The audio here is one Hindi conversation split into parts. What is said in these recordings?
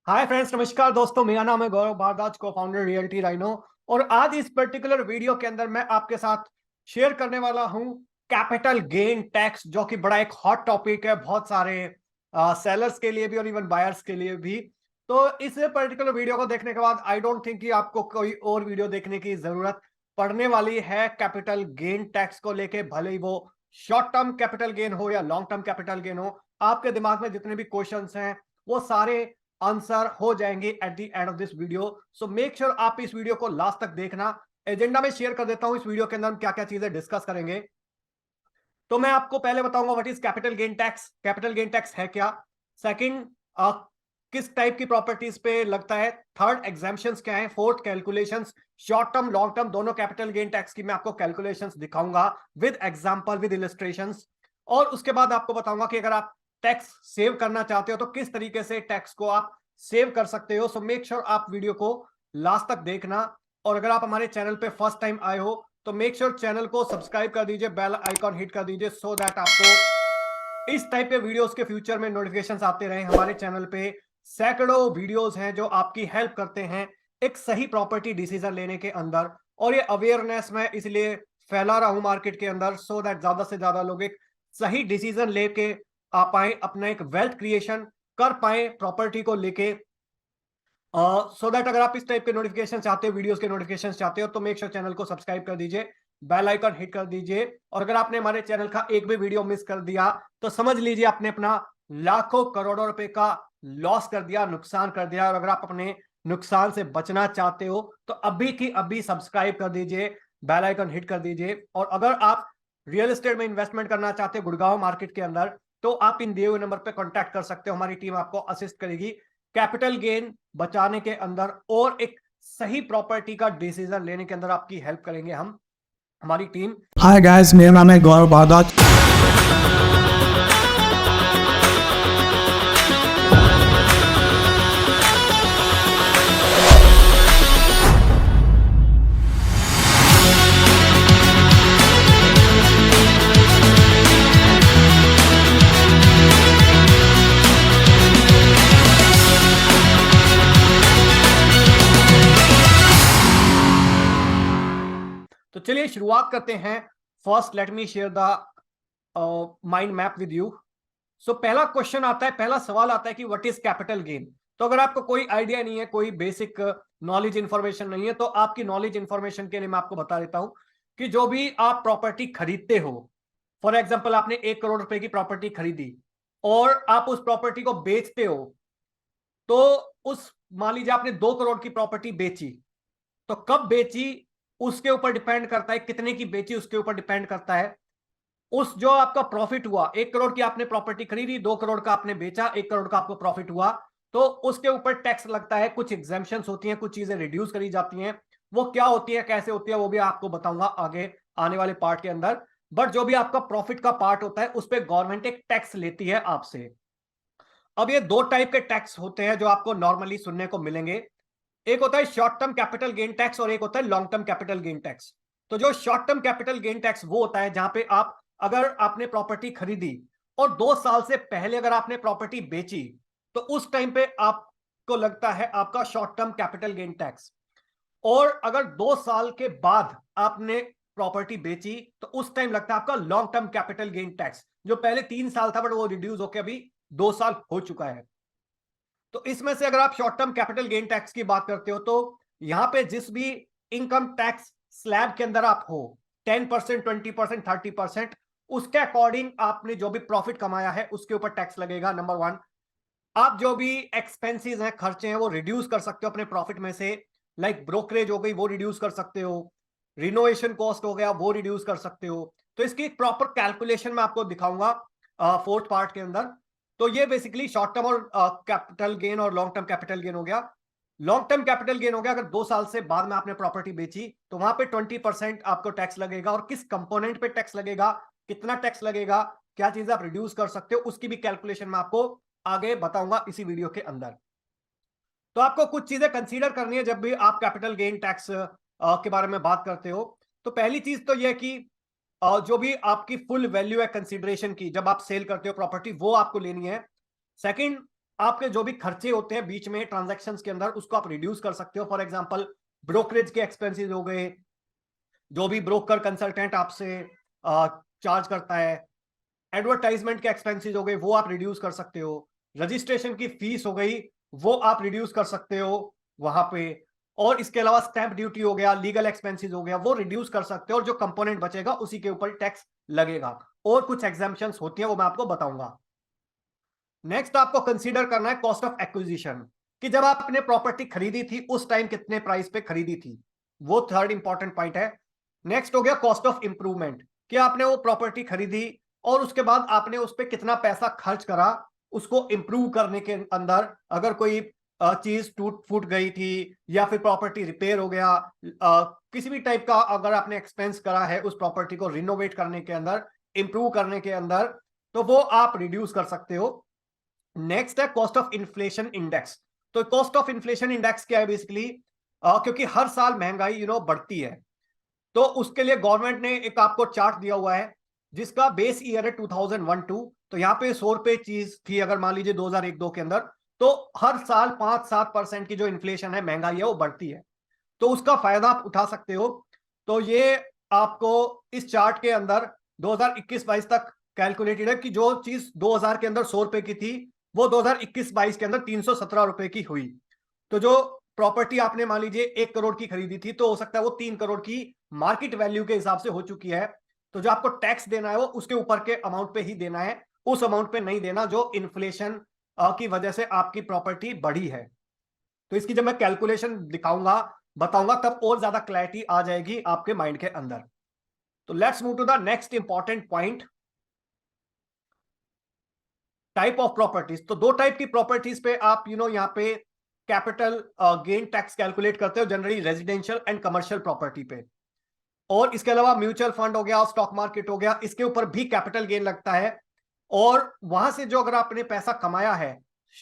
हाय फ्रेंड्स, नमस्कार दोस्तों। मेरा नाम है गौरव भारद्वाज, को फाउंडर रियल्टी राइनो। और आज इस पर्टिकुलर वीडियो के अंदर मैं आपके साथ शेयर करने वाला हूं कैपिटल गेन टैक्स, जो कि बड़ा एक हॉट टॉपिक है बहुत सारे सेलर्स के लिए भी और इवन बायर्स के लिए भी। तो इस पर्टिकुलर वीडियो को देखने के बाद आई डोंट थिंक कि आपको कोई और वीडियो देखने की जरूरत पड़ने वाली है कैपिटल गेन टैक्स को लेके। भले ही वो शॉर्ट टर्म कैपिटल गेन हो या लॉन्ग टर्म कैपिटल गेन हो, आपके दिमाग में जितने भी क्वेश्चंस हैं वो सारे आंसर हो जाएंगे at the end of this video. So make sure आप इस वीडियो को लास्ट तक देखना। एजेंडा में शेयर कर देता हूं इस वीडियो के अंदर हम क्या क्या चीजें डिस्कस करेंगे। तो मैं आपको पहले बताऊंगा what is capital gain tax. Capital gain tax है क्या। सेकंड, किस टाइप की प्रॉपर्टीज पे लगता है। थर्ड, एग्जाम्पशंस क्या है। Fourth, calculations, short term long term दोनों कैपिटल गेन टैक्स की मैं आपको कैलकुलेशंस दिखाऊंगा विद एग्जांपल, विद इलस्ट्रेशंस। और उसके बाद आपको बताऊंगा कि अगर आप टैक्स सेव करना चाहते हो तो किस तरीके से टैक्स को आप सेव कर सकते हो। सो मेक श्योर आप वीडियो को लास्ट तक देखना। और अगर आप हमारे चैनल पे फर्स्ट टाइम आए हो तो मेक श्योर चैनल को सब्सक्राइब कर दीजिए, बेल आइकॉन हिट कर दीजिए, सो दैट आपको इस टाइप के वीडियोस के फ्यूचर में नोटिफिकेशंस आते रहे। हमारे चैनल पे सैकड़ों वीडियोस हैं जो आपकी हेल्प करते हैं एक सही प्रॉपर्टी डिसीजन लेने के अंदर। और ये अवेयरनेस मैं इसलिए फैला रहा हूं मार्केट के अंदर, सो दैट ज्यादा से ज्यादा लोग एक सही डिसीजन लेके आ पाए, अपना एक वेल्थ क्रिएशन कर पाए प्रॉपर्टी को लेके। सो दैट अगर आप इस टाइप के नोटिफिकेशन चाहते हो, वीडियोस के नोटिफिकेशन चाहते हो, तो मेक श्योर चैनल को सब्सक्राइब कर दीजिए, बेल आइकन हिट कर दीजिए। और अगर आपने हमारे चैनल का एक भी वीडियो मिस कर दिया तो समझ लीजिए आपने अपना लाखों करोड़ों रुपए का लॉस कर दिया, नुकसान कर दिया। और अगर आप अपने नुकसान से बचना चाहते हो तो अभी की अभी सब्सक्राइब कर दीजिए, बेल आइकन हिट कर दीजिए। और अगर आप रियल एस्टेट में इन्वेस्टमेंट करना चाहते हो गुड़गांव मार्केट के अंदर, तो आप इन दिए हुए नंबर पर कॉन्टैक्ट कर सकते हो। हमारी टीम आपको असिस्ट करेगी कैपिटल गेन बचाने के अंदर और एक सही प्रॉपर्टी का डिसीजन लेने के अंदर आपकी हेल्प करेंगे हम, हमारी टीम। हाय गाइस, मेरा नाम है गौरव भारद्वाज। तो चलिए शुरुआत करते हैं। First let me share the mind map with you. So पहला क्वेश्चन आता है, पहला सवाल आता है कि व्हाट इज कैपिटल गेन। तो अगर आपको कोई आइडिया नहीं है, कोई बेसिक नॉलेज इंफॉर्मेशन नहीं है, तो आपकी नॉलेज इंफॉर्मेशन के लिए मैं आपको बता देता हूं कि जो भी आप प्रॉपर्टी खरीदते हो, फॉर एग्जाम्पल आपने 1 करोड़ रुपए की प्रॉपर्टी खरीदी और आप उस प्रॉपर्टी को बेचते हो, तो उस मान लीजिए आपने 2 करोड़ की प्रॉपर्टी बेची, तो कब बेची उसके ऊपर डिपेंड करता है, कितने की बेची उसके ऊपर डिपेंड करता है। उस जो आपका प्रॉफिट हुआ, 1 करोड़ की आपने प्रॉपर्टी खरीदी, 2 करोड़ का आपने बेचा, 1 करोड़ का आपको प्रॉफिट हुआ, तो उसके ऊपर टैक्स लगता है। कुछ एग्जेम्पशंस होती हैं, कुछ चीजें रिड्यूस करी जाती हैं। वो क्या होती है, कैसे होती है, वो भी आपको बताऊंगा आगे आने वाले पार्ट के अंदर। बट जो भी आपका प्रॉफिट का पार्ट होता है उस पर गवर्नमेंट एक टैक्स लेती है आपसे। अब ये दो टाइप के टैक्स होते हैं जो आपको नॉर्मली सुनने को मिलेंगे। एक होता है short term capital gain tax और एक होता है long term capital gain tax. तो जो short term capital gain tax वो होता है जहां पे आप, अगर आपने प्रॉपर्टी खरीदी और 2 साल से पहले अगर आपने प्रॉपर्टी बेची, तो उस टाइम पे आपको लगता है आपका short term capital gain tax. और अगर 2 साल के बाद आपने प्रॉपर्टी बेची तो उस टाइम लगता है आपका long term capital gain tax, जो पहले 3 साल था बट वो रिड्यूस होकर अभी 2 साल हो चुका है। तो इसमें से अगर आप short term capital gain tax की बात करते हो, तो यहां पे जिस भी इनकम टैक्स स्लैब के अंदर आप हो, 10%, 20%, 30%, उसके अकॉर्डिंग आपने जो भी प्रॉफिट कमाया है उसके ऊपर टैक्स लगेगा। नंबर वन, आप जो भी एक्सपेंसेस हैं, खर्चे हैं, वो रिड्यूस कर सकते हो अपने प्रॉफिट में से। लाइक ब्रोकरेज हो गई वो रिड्यूस कर सकते हो, रिनोवेशन कॉस्ट हो गया वो रिड्यूस कर सकते हो। तो इसकी एक प्रॉपर कैलकुलेशन मैं आपको दिखाऊंगा फोर्थ पार्ट के अंदर। तो ये बेसिकली शॉर्ट टर्म और कैपिटल गेन और लॉन्ग टर्म कैपिटल गेन हो गया। लॉन्ग टर्म कैपिटल गेन हो गया अगर 2 साल से बाद में आपने प्रॉपर्टी बेची, तो वहां पे 20% आपको टैक्स लगेगा। और किस कंपोनेंट पे टैक्स लगेगा, कितना टैक्स लगेगा, क्या चीजें आप रिड्यूस कर सकते हो, उसकी भी कैलकुलेशन मैं आपको आगे बताऊंगा इसी वीडियो के अंदर। तो आपको कुछ चीजें कंसीडर करनी है जब भी आप कैपिटल गेन टैक्स के बारे में बात करते हो। तो पहली चीज तो यह कि जो भी आपकी फुल वैल्यू है कंसीडरेशन की, जब आप सेल करते हो प्रॉपर्टी, वो आपको लेनी है। सेकंड, आपके जो भी खर्चे होते हैं बीच में ट्रांजैक्शंस के अंदर, उसको आप रिड्यूस कर सकते हो। फॉर एग्जांपल ब्रोकरेज के एक्सपेंसेस हो गए, जो भी ब्रोकर कंसल्टेंट आपसे चार्ज करता है, एडवर्टाइजमेंट के एक्सपेंसेस हो गए, वो आप रिड्यूस कर सकते हो। रजिस्ट्रेशन की फीस हो गई, वो आप रिड्यूस कर सकते हो वहां पे। और इसके अलावा स्टैंप ड्यूटी हो गया, लीगल एक्सपेंसेस हो गया, वो रिड्यूस कर सकते हो, और जो कंपोनेंट बचेगा उसी के ऊपर टैक्स लगेगा। और कुछ एग्जाम्पशंस होती हैं, वो मैं आपको बताऊंगा। नेक्स्ट आपको कंसीडर करना है कॉस्ट ऑफ एक्विजिशन, कि जब आपने प्रॉपर्टी खरीदी थी उस टाइम कितने प्राइस पे खरीदी थी, वो थर्ड इंपॉर्टेंट पॉइंट है। नेक्स्ट हो गया कॉस्ट ऑफ इंप्रूवमेंट, कि आपने वो प्रॉपर्टी खरीदी और उसके बाद आपने उस पर कितना पैसा खर्च करा उसको इंप्रूव करने के अंदर। अगर कोई चीज टूट फूट गई थी या फिर प्रॉपर्टी रिपेयर हो गया, किसी भी टाइप का अगर आपने एक्सपेंस करा है उस प्रॉपर्टी को रिनोवेट करने के अंदर, इंप्रूव करने के अंदर, तो वो आप रिड्यूस कर सकते हो। नेक्स्ट है कॉस्ट ऑफ इन्फ्लेशन इंडेक्स। तो कॉस्ट ऑफ इन्फ्लेशन इंडेक्स क्या है बेसिकली, क्योंकि हर साल महंगाई बढ़ती है, तो उसके लिए गवर्नमेंट ने एक आपको चार्ट दिया हुआ है जिसका बेस ईयर है 2001-2। तो यहाँ पे 100 रुपए चीज थी अगर मान लीजिए 2001-2 के अंदर, तो हर साल 5-7% की जो इन्फ्लेशन है, महंगाई है, वो बढ़ती है। तो उसका फायदा आप उठा सकते हो। तो ये आपको इस चार्ट के अंदर 2021-22 तक कैलकुलेटेड है कि जो चीज 2000 के अंदर 100 रुपए की थी, वो 2021-22 के अंदर 317 रुपए की हुई। तो जो प्रॉपर्टी आपने मान लीजिए 1 करोड़ की खरीदी थी, तो हो सकता है वो 3 करोड़ की मार्केट वैल्यू के हिसाब से हो चुकी है। तो जो आपको टैक्स देना है वो उसके ऊपर के अमाउंट पे ही देना है, उस अमाउंट पे नहीं देना जो इन्फ्लेशन की वजह से आपकी प्रॉपर्टी बढ़ी है। तो इसकी जब मैं कैलकुलेशन दिखाऊंगा, बताऊंगा, तब और ज्यादा क्लैरिटी आ जाएगी आपके माइंड के अंदर। तो let's move to the next important point, type of properties. तो दो टाइप की प्रॉपर्टीज पे आप यहाँ पे कैपिटल गेन टैक्स कैलकुलेट करते हो, generally residential and commercial property पे। और इसके अलावा म्यूचुअल फंड हो गया, स्टॉक मार्केट हो गया, इसके ऊपर भी कैपिटल गेन लगता है। और वहां से जो अगर आपने पैसा कमाया है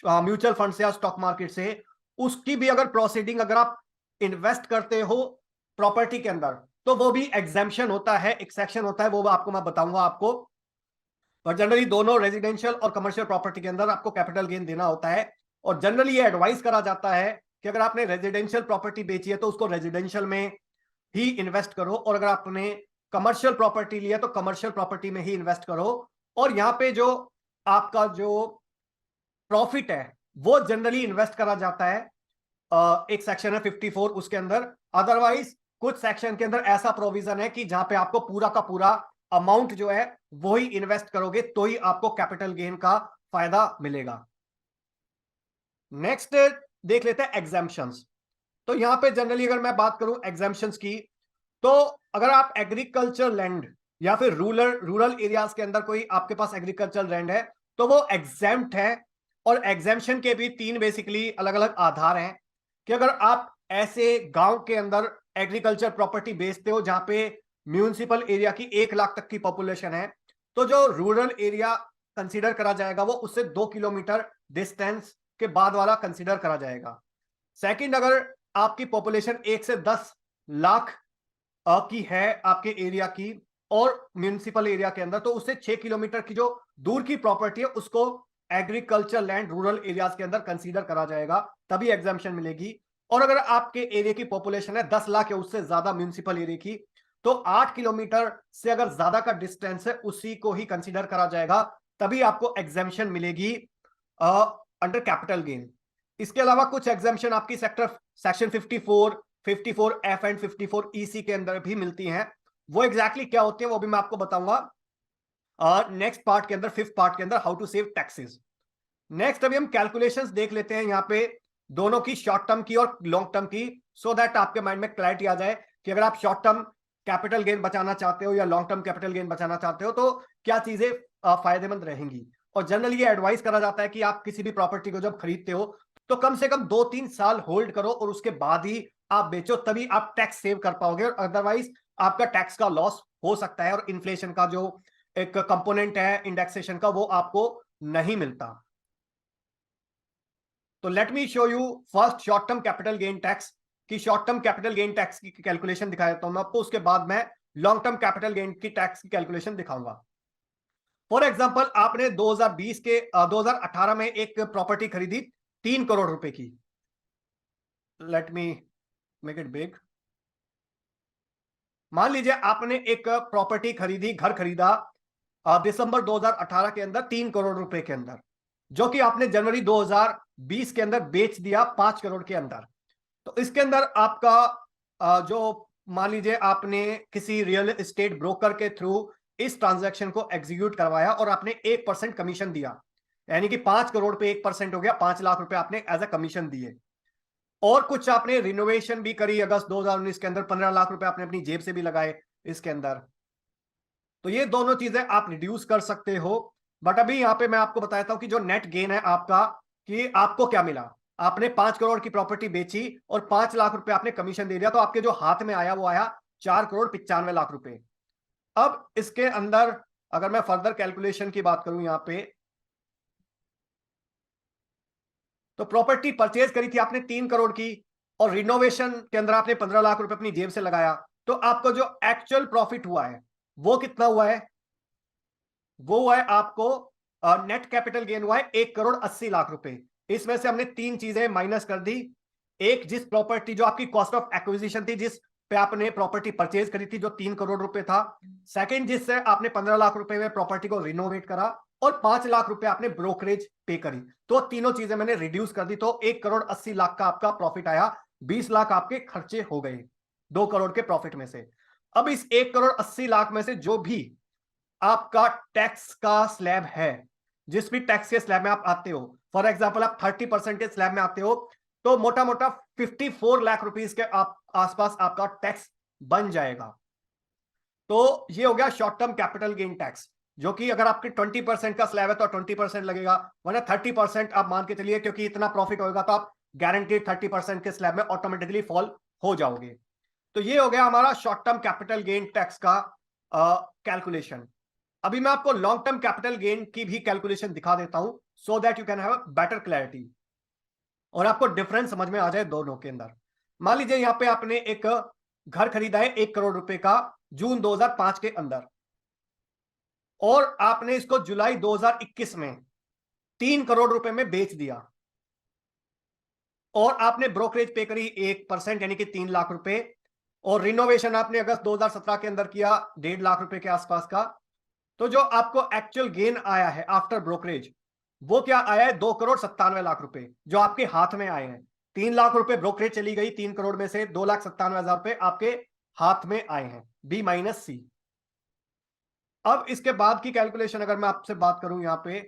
म्यूचुअल फंड से या स्टॉक मार्केट से, उसकी भी अगर प्रोसीडिंग अगर आप इन्वेस्ट करते हो प्रॉपर्टी के अंदर, तो वो भी एग्जेम्पशन होता है, एक सेक्शन होता है, वो आपको मैं बताऊंगा आपको। पर जनरली दोनों रेजिडेंशियल और कमर्शियल प्रॉपर्टी के अंदर आपको कैपिटल गेन देना होता है। और जनरली ये एडवाइस करा जाता है कि अगर आपने रेजिडेंशियल प्रॉपर्टी बेची है तो उसको रेजिडेंशियल में ही इन्वेस्ट करो, और अगर आपने कमर्शियल प्रॉपर्टी लिया तो कमर्शियल प्रॉपर्टी में ही इन्वेस्ट करो। और यहाँ पे जो आपका जो प्रॉफिट है वो जनरली इन्वेस्ट करा जाता है, एक सेक्शन है 54 उसके अंदर। अदरवाइज कुछ सेक्शन के अंदर ऐसा प्रोविजन है कि जहां पे आपको पूरा का पूरा अमाउंट जो है वो ही इन्वेस्ट करोगे तो ही आपको कैपिटल गेन का फायदा मिलेगा। नेक्स्ट देख लेते हैं एग्जाम्पशंस। तो यहां पे जनरली अगर मैं बात करूं एग्जाम्पशंस की, तो अगर आप एग्रीकल्चर लैंड या फिर रूरल एरियाज के अंदर कोई आपके पास एग्रीकल्चर लैंड है, तो वो एग्जेम्प्ट है। और एग्जेम्पशन के भी 3 बेसिकली अलग अलग आधार हैं, कि अगर आप ऐसे गांव के अंदर एग्रीकल्चर प्रॉपर्टी बेचते हो जहां पे म्यूनिसिपल एरिया की 1 लाख तक की पॉपुलेशन है, तो जो रूरल एरिया कंसीडर करा जाएगा वो उससे 2 किलोमीटर डिस्टेंस के बाद वाला कंसीडर करा जाएगा। सेकंड, अगर आपकी पॉपुलेशन 1 से 10 लाख की है आपके एरिया की और म्यूनिसिपल एरिया के अंदर, तो उससे 6 किलोमीटर की जो दूर की प्रॉपर्टी है उसको एग्रीकल्चर लैंड रूरल एरियाज के अंदर कंसीडर करा जाएगा, तभी एग्जाम्पशन मिलेगी। और अगर आपके एरिया की पॉपुलेशन है 10 लाख या उससे ज्यादा म्यूनिसिपल एरिया की, तो 8 किलोमीटर से अगर ज्यादा का डिस्टेंस है उसी को ही कंसीडर करा जाएगा, तभी आपको एग्जाम्पशन मिलेगी अंडर कैपिटल गेन। इसके अलावा कुछ एग्जाम्पशन आपकी सेक्शन 54, 54F एंड 54EC के अंदर भी मिलती हैं। वो एग्जैक्टली क्या होती है वो भी मैं आपको बताऊंगा नेक्स्ट पार्ट के अंदर, 5th पार्ट के अंदर, how to save taxes. Next अभी हम कैलकुलेशंस देख लेते हैं यहाँ पे, दोनों की, शॉर्ट टर्म की और लॉन्ग टर्म की, सो दैट आपके माइंड में क्लैरिटी आ जाए कि अगर आप शॉर्ट टर्म कैपिटल गेन बचाना चाहते हो या लॉन्ग टर्म कैपिटल गेन बचाना चाहते हो तो क्या चीजें फायदेमंद रहेंगी। और जनरली ये एडवाइस करा जाता है कि आप किसी भी प्रॉपर्टी को जब खरीदते हो तो कम से कम 2-3 साल होल्ड करो और उसके बाद ही आप बेचो, तभी आप टैक्स सेव कर पाओगे। और अदरवाइज आपका टैक्स का लॉस हो सकता है और इन्फ्लेशन का जो एक कंपोनेंट है इंडेक्सेशन का, वो आपको नहीं मिलता। तो let me show you first short term capital gain tax, की short term capital gain tax की कैलकुलेशन दिखा देता हूं मैं आपको, उसके बाद मैं लॉन्ग टर्म कैपिटल गेन की टैक्स की कैलकुलेशन दिखाऊंगा। फॉर एग्जाम्पल आपने 2020 के 2018 में एक प्रॉपर्टी खरीदी 3 करोड़ रुपए की। Let me make it big. मान लीजिए आपने एक प्रॉपर्टी खरीदी, घर खरीदा दिसंबर 2018 के अंदर 3 करोड़ रुपए के अंदर, जो कि आपने जनवरी 2020 के अंदर बेच दिया 5 करोड़ के अंदर। तो इसके अंदर आपका जो मान लीजिए आपने किसी रियल एस्टेट ब्रोकर के थ्रू इस ट्रांजैक्शन को एग्जीक्यूट करवाया और आपने 1% कमीशन दिया, यानी कि 5 करोड़ पे 1% हो गया, 5 लाख रुपए आपने एज अ कमीशन दिए। और कुछ आपने रिनोवेशन भी करी अगस्त 2019 के अंदर, 15 लाख रुपए आपने अपनी जेब से भी लगाए इसके अंदर। तो ये दोनों चीजें आप रिड्यूस कर सकते हो। बट अभी यहां पे मैं आपको बताता हूं कि जो नेट गेन है आपका, कि आपको क्या मिला। आपने 5 करोड़ की प्रॉपर्टी बेची और 5 लाख रुपए आपने कमीशन दे दिया, तो आपके जो हाथ में आया वो आया 4 करोड़ 95 लाख रुपए। अब इसके अंदर अगर मैं फर्दर कैलकुलेशन की बात करूं यहां पे, तो प्रॉपर्टी परचेज करी थी आपने 3 करोड़ की और रिनोवेशन के अंदर आपने 15 लाख रुपए अपनी जेब से लगाया, तो आपको जो एक्चुअल प्रॉफिट हुआ है वो कितना हुआ है? वो हुआ है आपको नेट कैपिटल गेन हुआ है 1 करोड़ 80 लाख रुपए। इसमें से हमने 3 चीजें माइनस कर दी। एक, जिस प्रॉपर्टी जो आपकी कॉस्ट ऑफ एक्विजिशन थी, जिस पे आपने प्रॉपर्टी परचेज करी थी, जो 3 करोड़ रुपए था। सेकंड, जिससे आपने 15 लाख रुपए में प्रॉपर्टी को रिनोवेट करा, और 5 लाख रुपए आपने ब्रोकरेज पे करी। तो तीनों चीजें मैंने रिड्यूस कर दी, तो 1 करोड़ 80 लाख का आपका प्रॉफिट आया, 20 लाख आपके खर्चे हो गए 2 करोड़ के प्रॉफिट में से। अब इस 1 करोड़ 80 लाख में से जो भी आपका टैक्स का स्लैब है, जिस भी टैक्स के स्लैब में आप आते हो, फॉर एग्जांपल आप 30% के स्लैब में आते हो, तो मोटा मोटा 54 लाख रुपीस के आप आसपास आपका टैक्स बन जाएगा। तो ये हो गया short term capital gain tax, जो कि अगर आपके 20% का स्लैब है तो 20% लगेगा, वरना 30% आप मान के चलिए, क्योंकि इतना प्रॉफिट होगा तो आप गारंटीड 30% के स्लैब में ऑटोमेटिकली फॉल हो जाओगे। तो ये हो गया हमारा short term capital gain tax का कैलकुलेशन। अभी मैं आपको लॉन्ग टर्म कैपिटल गेन की भी कैलकुलेशन दिखा देता हूं, so that you can have better clarity और आपको डिफरेंस समझ में आ जाए दोनों के अंदर। मान लीजिए यहां पे आपने एक घर खरीदा है 1 करोड़ रुपए का जून 2005 के अंदर, और आपने इसको जुलाई 2021 में 3 करोड़ रुपए में बेच दिया, और आपने ब्रोकरेज पे करी 1% यानी कि 3 लाख रुपए, और रिनोवेशन आपने अगस्त 2017 के अंदर किया 1.5 लाख रुपए के आसपास का। तो जो आपको एक्चुअल गेन आया है आफ्टर ब्रोकरेज, वो क्या आया है? 2 करोड़ 97 लाख रुपए जो आपके हाथ में आए हैं। 3 लाख रुपए ब्रोकरेज चली गई, 3 करोड़ में से 2,97,000 रुपए आपके हाथ में आए हैं, बी माइनस सी। अब इसके बाद की कैलकुलेशन अगर मैं आपसे बात करूं यहां पे,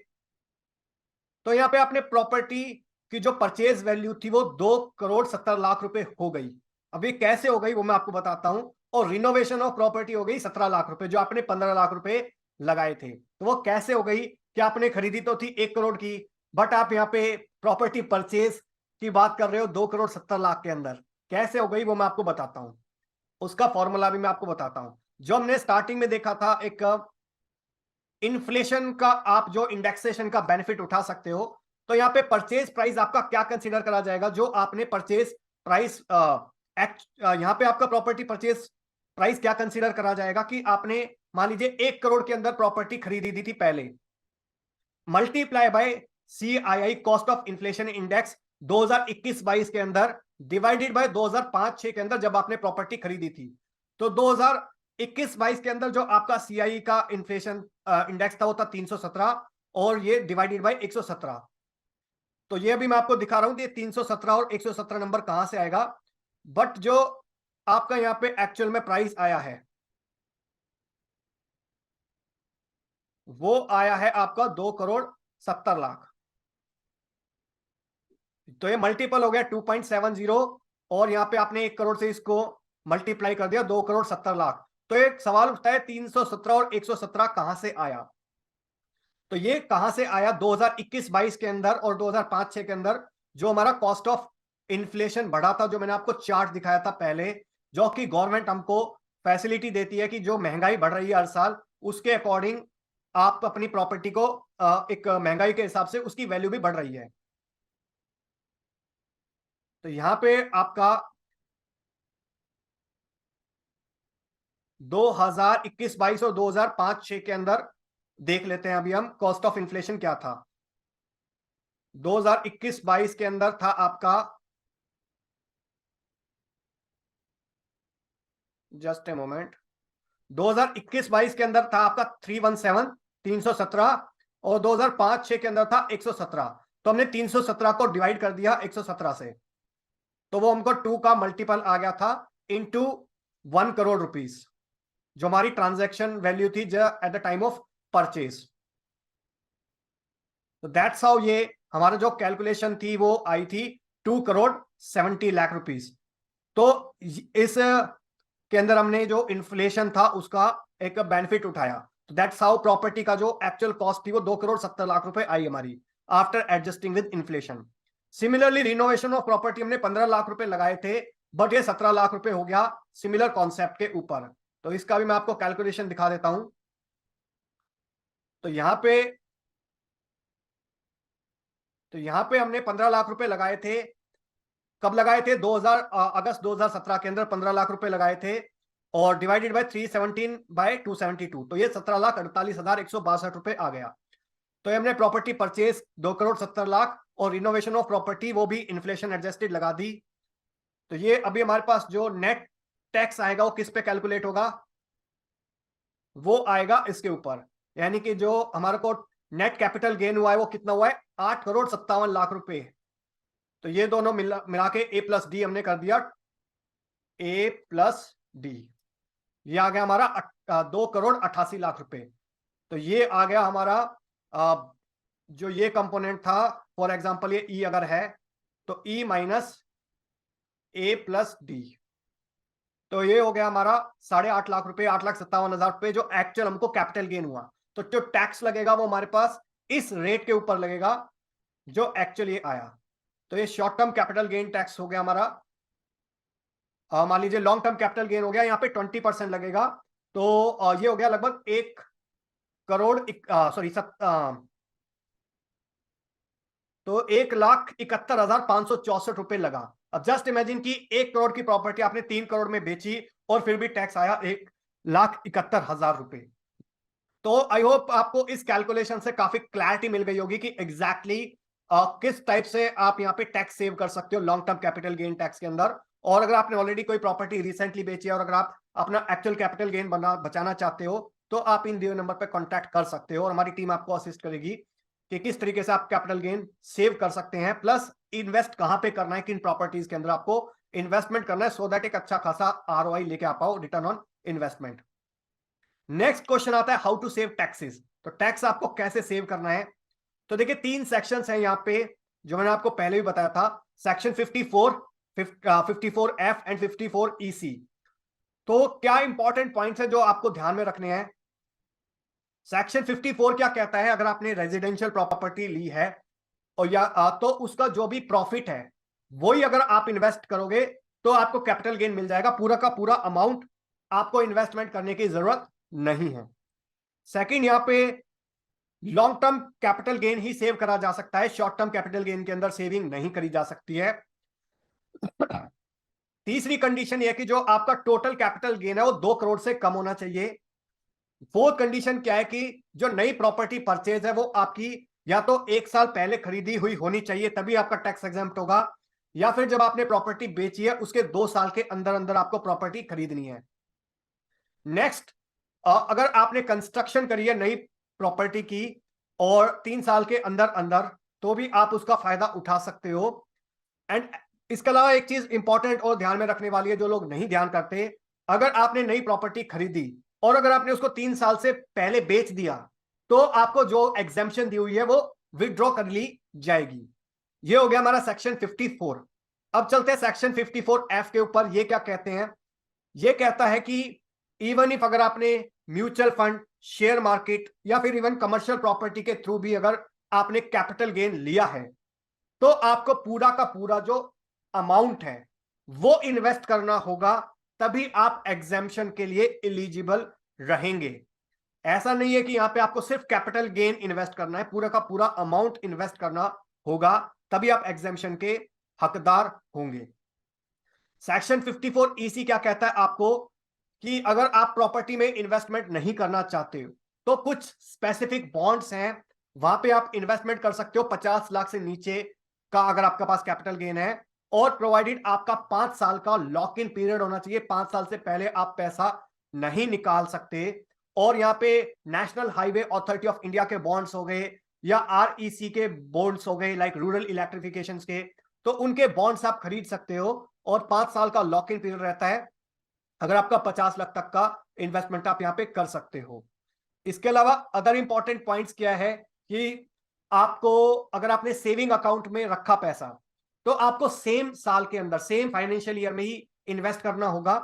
तो यहां पे आपने प्रॉपर्टी की जो परचेज वैल्यू थी वो 2 करोड़ 70 लाख रुपए हो गई। अब ये कैसे हो गई वो मैं आपको बताता हूं। और रिनोवेशन ऑफ प्रॉपर्टी हो गई 17 लाख रुपए, जो आपने 15 लाख रुपए लगाए थे। तो वो कैसे हो गई कि आपने खरीदी तो थी 1 करोड़ की, बट आप यहाँ पे प्रॉपर्टी परचेज की बात कर रहे हो 2 करोड़ 70 लाख के अंदर। कैसे हो गई वो मैं आपको बताता हूं, उसका फॉर्मूला भी मैं आपको बताता हूं। जो हमने स्टार्टिंग में देखा था, एक इन्फ्लेशन का आप जो इंडेक्सेशन का बेनिफिट उठा सकते हो, तो यहां पे परचेज प्राइस आपका क्या कंसीडर करा जाएगा? जो आपने परचेज प्राइस यहां पे आपका प्रॉपर्टी परचेज प्राइस क्या कंसीडर करा जाएगा कि आपने मान लीजिए 1 करोड़ के अंदर प्रॉपर्टी खरीदी थी पहले, multiply by CII cost of inflation index 2021-22 के अंदर, डिवाइडेड बाय 2005-6 के अंदर जब आपने प्रॉपर्टी खरीदी थी। तो 2021-22 के अंदर जो आपका CII का इन्फ्लेशन इंडेक्स था वो था 317, और ये डिवाइडेड बाय 117। तो ये अभी मैं आपको दिखा रहा हूं कि ये 317 और 117 नंबर कहां से आएगा। बट जो आपका यहां पे एक्चुअल में प्राइस आया है वो आया है आपका 2 करोड़ 70 लाख। तो ये मल्टीपल हो गया 2.70, और यहां पे आपने 1 करोड़ से इसको मल्टीप्लाई कर दिया 2 करोड़ 70 लाख। तो एक सवाल उठता है 317 और 117 कहां से आया? तो ये कहां से आया? 2021-22 के अंदर और 2005-6 के अंदर जो हमारा कॉस्ट ऑफ इन्फ्लेशन बढ़ा था, जो मैंने आपको चार्ट दिखाया था पहले, जो कि गवर्नमेंट हमको फैसिलिटी देती है कि जो महंगाई बढ़ रही है हर साल, उसके अकॉर्डिंग आप अपनी प्रॉपर्टी को एक महंगाई के हिसाब से उसकी वैल्यू भी बढ़ रही है। तो यहां पे आपका 2021-22 और 2005-6 के अंदर देख लेते हैं अभी हम कॉस्ट ऑफ इन्फ्लेशन क्या था 2021-22 के अंदर था आपका, जस्ट ए मोमेंट, 2021-22 के अंदर था आपका 317 317, और 2005-6 के अंदर था 117। तो हमने 317 को डिवाइड कर दिया 117 से, तो वो हमको 2 का मल्टीपल आ गया था इनटू 1 करोड़ रुपीस, जो हमारी ट्रांजैक्शन वैल्यू थी at the time of purchase. तो दैट्स हाउ ये हमारा जो कैलकुलेशन थी वो आई थी 2 करोड़ 70 लाख रुपीस। तो इस के अंदर हमने जो इन्फ्लेशन था उसका एक बेनिफिट उठाया। तो दैट्स हाउ प्रॉपर्टी का जो एक्चुअल कॉस्ट थी वो 2 करोड़ 70 लाख रुपए आई हमारी after adjusting with inflation. Similarly renovation of property हमने 15 लाख रुपए लगाए थे, बट ये 17 लाख रुपए हो गया सिमिलर कॉन्सेप्ट के ऊपर। तो इसका भी मैं आपको कैलकुलेशन दिखा देता हूं। तो यहां पे हमने 15 लाख रुपए लगाए थे। कब लगाए थे? अगस्त 2017 के अंदर 15 लाख रुपए लगाए थे, और डिवाइडेड बाय 317 बाय 272, तो ये 17,48,162 रुपए आ गया। तो ये हमने प्रॉपर्टी परचेज 2 करोड़ 70 लाख, और रिनोवेशन ऑफ प्रॉपर्टी वो भी इन्फ्लेशन एडजस्टेड लगा दी। तो ये अभी हमारे पास जो नेट टैक्स आएगा वो किस पे कैलकुलेट होगा? वो आएगा इसके ऊपर, यानी कि जो हमारे को नेट कैपिटल गेन हुआ है वो कितना हुआ है? 8 करोड़ 57 लाख रुपए। तो ये दोनों मिला के ए प्लस डी हमने कर दिया, ए प्लस डी, ये आ गया हमारा 2 करोड़ 88 लाख रुपए। तो ये आ गया हमारा जो ये कंपोनेंट था, फॉर एग्जांपल ये ई अगर है तो ई माइनस ए प्लस डी, तो ये हो गया हमारा 8.5 लाख रुपए, 8,57,000 रुपए जो एक्चुअल हमको कैपिटल गेन हुआ। तो जो टैक्स लगेगा वो हमारे पास इस रेट के ऊपर लगेगा जो एक्चुअली आया। तो ये short term capital gain tax हो गया हमारा। मान लीजिए लॉन्ग टर्म कैपिटल गेन हो गया, यहाँ पे 20% लगेगा। तो ये हो गया लगभग 1 करोड़ सॉरी तो 1,71,564 रुपए लगा। अब जस्ट इमेजिन कि 1 करोड़ की प्रॉपर्टी आपने 3 करोड़ में बेची और फिर भी टैक्स आया 1,71,000 रुपए। तो आई होप आपको इस कैलकुलेशन से काफी क्लैरिटी मिल गई होगी कि एग्जैक्टली किस टाइप से आप यहाँ पे टैक्स सेव कर सकते हो long term capital gain tax के अंदर। और अगर आपने ऑलरेडी कोई प्रॉपर्टी रिसेंटली बेची है और अगर आप अपना एक्चुअल कैपिटल गेन बचाना चाहते हो तो आप इन दिए नंबर पर कॉन्टैक्ट कर सकते हो और हमारी टीम आपको असिस्ट करेगी कि किस तरीके से आप कैपिटल गेन सेव कर सकते हैं, प्लस इन्वेस्ट कहां पे करना है, किन प्रॉपर्टीज के अंदर आपको इन्वेस्टमेंट करना है, सो दैट एक अच्छा खासा आरओआई लेके आ पाओ, return on investment. Next question आता है हाउ टू सेव टैक्सेस। तो टैक्स आपको कैसे सेव करना है? तो देखिए 3 सेक्शंस हैं यहाँ पे जो मैंने आपको पहले भी बताया था, सेक्शन 54, 54F एंड 54EC। तो क्या इंपॉर्टेंट पॉइंट्स है जो आपको ध्यान में रखने हैं? सेक्शन 54 क्या कहता है? अगर आपने रेजिडेंशियल प्रॉपर्टी ली है और तो उसका जो भी प्रॉफिट है वही अगर आप इन्वेस्ट करोगे तो आपको कैपिटल गेन मिल जाएगा, पूरा का पूरा अमाउंट आपको इन्वेस्टमेंट करने की जरूरत नहीं है। सेकंड, यहाँ पे लॉन्ग टर्म कैपिटल गेन ही सेव करा जा सकता है, शॉर्ट टर्म कैपिटल गेन के अंदर सेविंग नहीं करी जा सकती है। तीसरी कंडीशन यह कि जो आपका टोटल कैपिटल गेन है वो 2 करोड़ से कम होना चाहिए। फोर्थ कंडीशन क्या है कि जो नई प्रॉपर्टी परचेज है वो आपकी या तो 1 साल पहले खरीदी हुई होनी चाहिए तभी आपका टैक्स एग्जेम्प्ट होगा, या फिर जब आपने प्रॉपर्टी बेची है उसके 2 साल के अंदर अंदर आपको प्रॉपर्टी खरीदनी है। नेक्स्ट, अगर आपने कंस्ट्रक्शन करी है नई प्रॉपर्टी की और 3 साल के अंदर अंदर तो भी आप उसका फायदा उठा सकते हो। एंड इसके अलावा एक चीज इंपॉर्टेंट और ध्यान में रखने वाली है जो लोग नहीं ध्यान करते, अगर आपने नई प्रॉपर्टी खरीदी और अगर आपने उसको 3 साल से पहले बेच दिया तो आपको जो एग्जेम्पशन दी हुई है वो विड्रॉ कर ली जाएगी। ये हो गया हमारा सेक्शन 54। अब चलते हैं सेक्शन 54F के ऊपर। ये क्या कहते हैं? ये कहता है कि इवन इफ अगर आपने म्यूचुअल फंड, शेयर मार्केट या फिर इवन कमर्शियल प्रॉपर्टी के थ्रू भी अगर आपने कैपिटल गेन लिया है तो आपको पूरा का पूरा जो अमाउंट है वो इन्वेस्ट करना होगा, तभी आप एग्जेम्पशन के लिए एलिजिबल रहेंगे। ऐसा नहीं है कि यहां पे आपको सिर्फ कैपिटल गेन इन्वेस्ट करना है, पूरा का पूरा अमाउंट इन्वेस्ट करना होगा तभी आप एग्जेम्पशन के हकदार होंगे। सेक्शन 54EC क्या कहता है आपको कि अगर आप प्रॉपर्टी में इन्वेस्टमेंट नहीं करना चाहते हो तो कुछ स्पेसिफिक बॉन्ड्स हैं, वहां पे आप इन्वेस्टमेंट कर सकते हो 50 लाख से नीचे का अगर आपके पास कैपिटल गेन है, और प्रोवाइडेड आपका 5 साल का लॉक इन पीरियड होना चाहिए। 5 साल से पहले आप पैसा नहीं निकाल सकते। और यहाँ पे national highway authority of India के बॉन्ड्स हो गए या आरईसी के बॉन्ड्स हो गए, लाइक रूरल इलेक्ट्रिफिकेशन के, तो उनके बॉन्ड्स आप खरीद सकते हो और 5 साल का लॉक इन पीरियड रहता है। अगर आपका 50 लाख तक का इन्वेस्टमेंट आप यहाँ पे कर सकते हो। इसके अलावा अदर इंपॉर्टेंट पॉइंट्स क्या है कि आपको, अगर आपने सेविंग अकाउंट में रखा पैसा, तो आपको सेम साल के अंदर, सेम फाइनेंशियल ईयर में ही इन्वेस्ट करना होगा।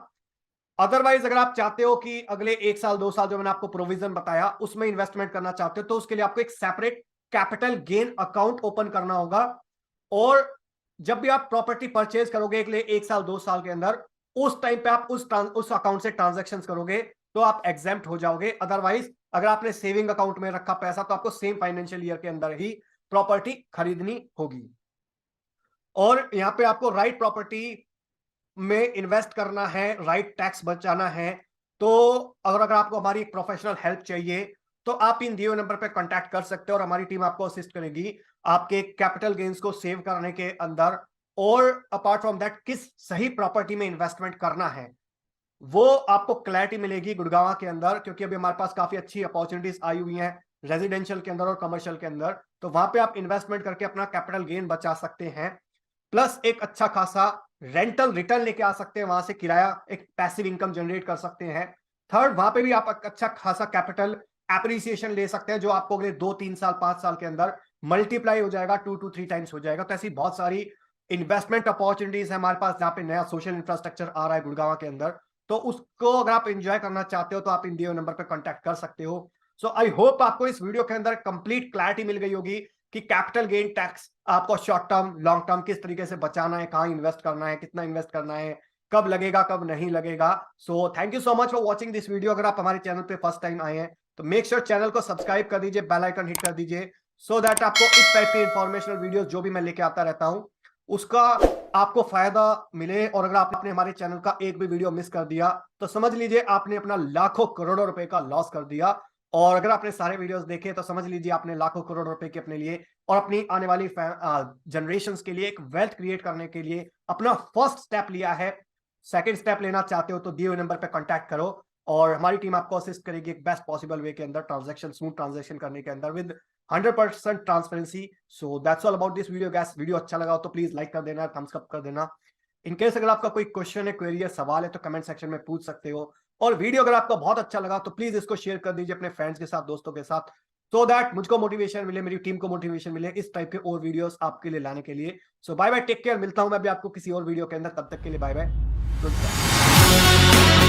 अदरवाइज अगर आप चाहते हो कि अगले 1 साल 2 साल जो मैंने आपको प्रोविजन बताया उसमें इन्वेस्टमेंट करना चाहते हो, तो उसके लिए आपको एक separate capital gain account open करना होगा। और जब भी आप प्रॉपर्टी परचेज करोगे अगले 1 साल 2 साल के अंदर, उस टाइम पे आप उस अकाउंट से ट्रांजैक्शंस करोगे तो आप एग्जेम्प्ट हो जाओगे। अदरवाइज अगर आपने सेविंग अकाउंट में रखा पैसा तो आपको सेम फाइनेंशियल ईयर के अंदर ही प्रॉपर्टी खरीदनी होगी। और यहाँ पे आपको राइट प्रॉपर्टी में इन्वेस्ट करना है, राइट टैक्स बचाना है। तो अगर आपको हमारी प्रोफेशनल हेल्प चाहिए तो आप इन दिए हुए नंबर पे कांटेक्ट कर सकते हो और हमारी टीम आपको असिस्ट करेगी आपके कैपिटल गेन्स को सेव करने के अंदर। और अपार्ट फ्रॉम दैट, किस सही प्रॉपर्टी में इन्वेस्टमेंट करना है वो आपको क्लैरिटी मिलेगी गुड़गांव के अंदर, क्योंकि अभी हमारे पास काफी अच्छी अपॉर्चुनिटीज आई हुई हैं रेजिडेंशियल के अंदर और कमर्शियल के अंदर। तो वहां पे आप इन्वेस्टमेंट करके अपना कैपिटल गेन बचा सकते हैं, प्लस एक अच्छा खासा रेंटल रिटर्न लेके आ सकते हैं, वहां से किराया एक पैसिव इनकम जनरेट कर सकते हैं। थर्ड, वहां पे भी आप अच्छा खासा कैपिटल एप्रिसिएशन ले सकते हैं जो आपको अगले 2-3 साल 5 साल के अंदर मल्टीप्लाई हो जाएगा, 2 to 3 टाइम्स हो जाएगा। तो ऐसी बहुत सारी इन्वेस्टमेंट अपॉर्चुनिटीज है हमारे पास जहां पे नया सोशल इंफ्रास्ट्रक्चर आ रहा है गुड़गांव के अंदर। तो उसको अगर आप एंजॉय करना चाहते हो तो आप इन दिए हुए नंबर पर कांटेक्ट कर सकते हो। सो आई होप आपको इस वीडियो के अंदर कंप्लीट क्लैरिटी मिल गई होगी कि कैपिटल गेन टैक्स आपको शॉर्ट टर्म लॉन्ग टर्म किस तरीके से बचाना है, कहां इन्वेस्ट करना है, कितना इन्वेस्ट करना है, कब लगेगा कब नहीं लगेगा। So thank you so much for watching this video. अगर आप हमारे चैनल पे फर्स्ट टाइम आए हैं तो मेक श्योर चैनल को सब्सक्राइब कर दीजिए, बेल आइकन हिट कर दीजिए, सो दैट आपको इस टाइप के इंफॉर्मेशनल वीडियोस जो भी मैं लेके आता रहता हूं उसका आपको फायदा मिले। और अगर आपने हमारे चैनल का एक भी वीडियो मिस कर दिया तो समझ लीजिए आपने अपना लाखों करोड़ों रुपए का लॉस कर दिया। और अगर आपने सारे वीडियोस देखे तो समझ लीजिए आपने लाखों करोड़ रुपए के अपने लिए और अपनी आने वाली जनरेशंस के लिए एक वेल्थ क्रिएट करने के लिए अपना फर्स्ट स्टेप लिया है। सेकंड स्टेप लेना चाहते हो तो दिए हुए नंबर पे कांटेक्ट करो और हमारी टीम आपको असिस्ट करेगी एक बेस्ट पॉसिबल वे के अंदर ट्रांजैक्शन, स्मूथ ट्रांजैक्शन करने के अंदर with 100% transparency. So that's all about this video guys. Video अच्छा लगा हो तो प्लीज लाइक कर देना, थम्स अप कर देना। इन केस अगर आपका कोई क्वेश्चन है, क्वेरी है, सवाल है तो कमेंट सेक्शन में पूछ सकते हो। और वीडियो अगर आपको बहुत अच्छा लगा तो प्लीज इसको शेयर कर दीजिए अपने फ्रेंड्स के साथ, दोस्तों के साथ, सो दैट मुझको मोटिवेशन मिले, मेरी टीम को मोटिवेशन मिले इस टाइप के और वीडियोस आपके लिए लाने के लिए। सो बाय बाय, टेक केयर, मिलता हूं मैं भी आपको किसी और वीडियो के अंदर, तब तक के लिए बाय बाय, गुड बाय।